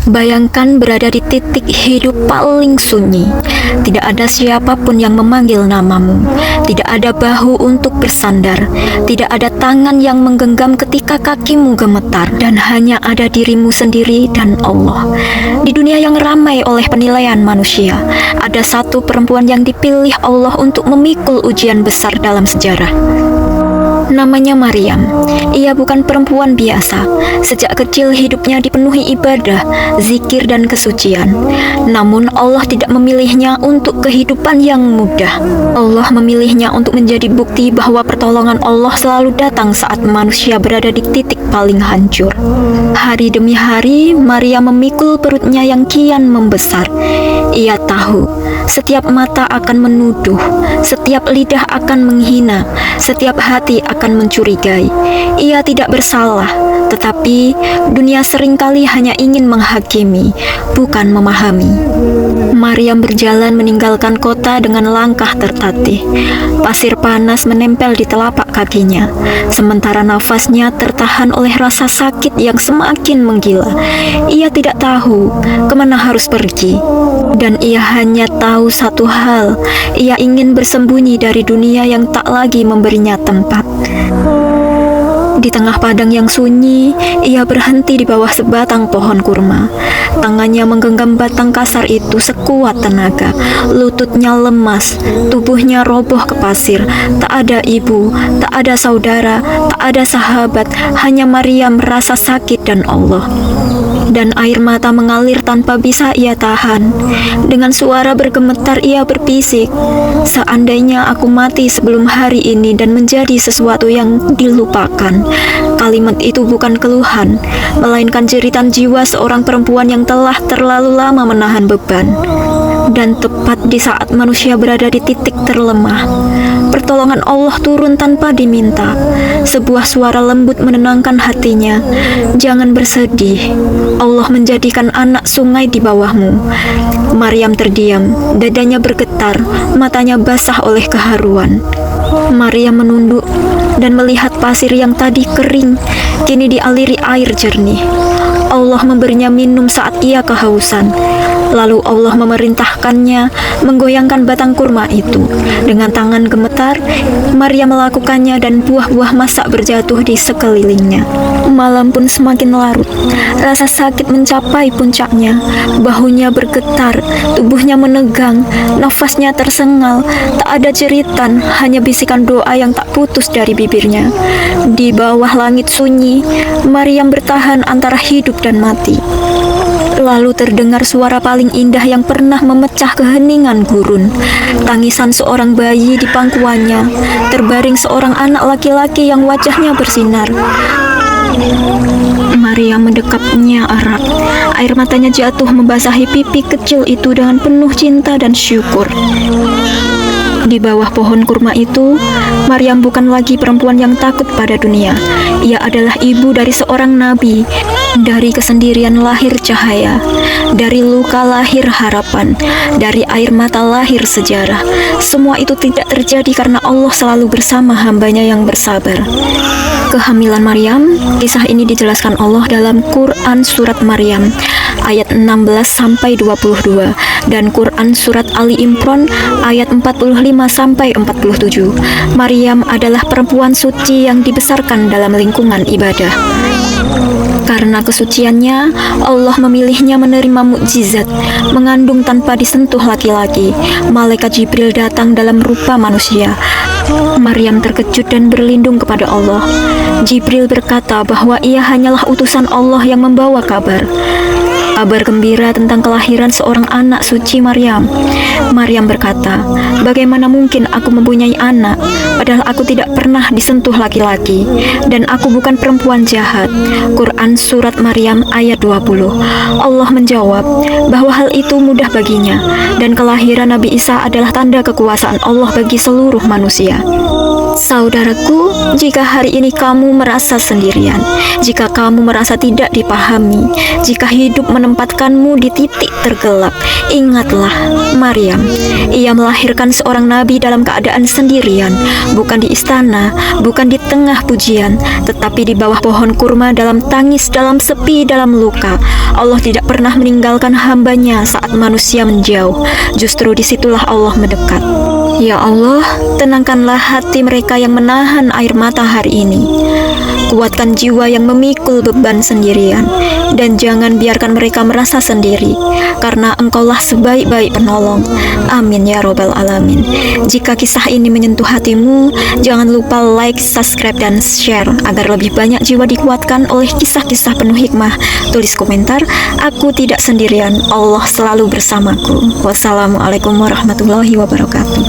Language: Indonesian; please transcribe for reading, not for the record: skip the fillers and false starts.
Bayangkan berada di titik hidup paling sunyi. Tidak ada siapapun yang memanggil namamu. Tidak ada bahu untuk bersandar. Tidak ada tangan yang menggenggam ketika kakimu gemetar. Dan hanya ada dirimu sendiri dan Allah. Di dunia yang ramai oleh penilaian manusia, ada satu perempuan yang dipilih Allah untuk memikul ujian besar dalam sejarah. Namanya Maryam. Ia bukan perempuan biasa. Sejak kecil hidupnya dipenuhi ibadah, zikir dan kesucian. Namun Allah tidak memilihnya untuk kehidupan yang mudah. Allah memilihnya untuk menjadi bukti bahwa pertolongan Allah selalu datang saat manusia berada di titik paling hancur. Hari demi hari Maryam memikul perutnya yang kian membesar. Ia tahu setiap mata akan menuduh, setiap lidah akan menghina, setiap hati akan mencurigai. Ia tidak bersalah, tetapi dunia seringkali hanya ingin menghakimi, bukan memahami. Maryam berjalan meninggalkan kota dengan langkah tertatih. Pasir panas menempel di telapak kakinya, sementara nafasnya tertahan oleh rasa sakit yang semakin menggila. Ia tidak tahu kemana harus pergi, dan ia hanya tahu satu hal: ia ingin bersembunyi dari dunia yang tak lagi memberinya tempat. Di tengah padang yang sunyi, ia berhenti di bawah sebatang pohon kurma. Tangannya menggenggam batang kasar itu sekuat tenaga. Lututnya lemas, tubuhnya roboh ke pasir. Tak ada ibu, tak ada saudara, tak ada sahabat, hanya Maryam, rasa sakit dan Allah. Dan air mata mengalir tanpa bisa ia tahan. Dengan suara bergemetar ia berbisik, "Seandainya aku mati sebelum hari ini dan menjadi sesuatu yang dilupakan." Kalimat itu bukan keluhan, melainkan jeritan jiwa seorang perempuan yang telah terlalu lama menahan beban. Dan tepat di saat manusia berada di titik terlemah, pertolongan Allah turun tanpa diminta. Sebuah suara lembut menenangkan hatinya. "Jangan bersedih, Allah menjadikan anak sungai di bawahmu." Maryam terdiam, dadanya bergetar, matanya basah oleh keharuan. Maryam menunduk dan melihat pasir yang tadi kering, kini dialiri air jernih. Allah memberinya minum saat ia kehausan. Lalu Allah memerintahkannya menggoyangkan batang kurma itu. Dengan tangan gemetar, Maryam melakukannya dan buah-buah masak berjatuh di sekelilingnya. Malam pun semakin larut. Rasa sakit mencapai puncaknya. Bahunya bergetar, tubuhnya menegang, nafasnya tersengal. Tak ada jeritan, hanya bisikan doa yang tak putus dari bibirnya. Di bawah langit sunyi, Maryam bertahan antara hidup dan mati. Lalu terdengar suara paling indah yang pernah memecah keheningan gurun. Tangisan seorang bayi di pangkuannya. Terbaring seorang anak laki-laki yang wajahnya bersinar. Maria mendekapnya erat. Air matanya jatuh membasahi pipi kecil itu dengan penuh cinta dan syukur. Di bawah pohon kurma itu, Maryam bukan lagi perempuan yang takut pada dunia. Ia adalah ibu dari seorang nabi. Dari kesendirian lahir cahaya, dari luka lahir harapan, dari air mata lahir sejarah. Semua itu tidak terjadi karena Allah selalu bersama hambanya yang bersabar. Kehamilan Maryam, kisah ini dijelaskan Allah dalam Quran Surat Maryam ayat 16-22 dan Quran Surat Ali Imran ayat 45-47. Maryam adalah perempuan suci yang dibesarkan dalam lingkungan ibadah. Karena kesuciannya, Allah memilihnya menerima mukjizat, mengandung tanpa disentuh laki-laki. Malaikat Jibril datang dalam rupa manusia. Maryam terkejut dan berlindung kepada Allah. Jibril berkata bahwa ia hanyalah utusan Allah yang membawa kabar gembira tentang kelahiran seorang anak suci Maryam. Maryam berkata, "Bagaimana mungkin aku mempunyai anak, padahal aku tidak pernah disentuh laki-laki, dan aku bukan perempuan jahat." Quran Surat Maryam ayat 20. Allah menjawab bahwa hal itu mudah baginya, dan kelahiran Nabi Isa adalah tanda kekuasaan Allah bagi seluruh manusia. Saudaraku, jika hari ini kamu merasa sendirian, jika kamu merasa tidak dipahami, jika hidup menemani menempatkanmu di titik tergelap. Ingatlah Maryam, ia melahirkan seorang nabi dalam keadaan sendirian, bukan di istana, bukan di tengah pujian, tetapi di bawah pohon kurma, dalam tangis, dalam sepi, dalam luka. Allah tidak pernah meninggalkan hambanya saat manusia menjauh. Justru disitulah Allah mendekat. Ya Allah, tenangkanlah hati mereka yang menahan air mata hari ini. Kuatkan jiwa yang memikul beban sendirian, dan jangan biarkan mereka merasa sendiri, karena Engkaulah sebaik-baik penolong. Amin ya Robbal Alamin. Jika kisah ini menyentuh hatimu, jangan lupa like, subscribe, dan share agar lebih banyak jiwa dikuatkan oleh kisah-kisah penuh hikmah. Tulis komentar, aku tidak sendirian, Allah selalu bersamaku. Wassalamualaikum warahmatullahi wabarakatuh.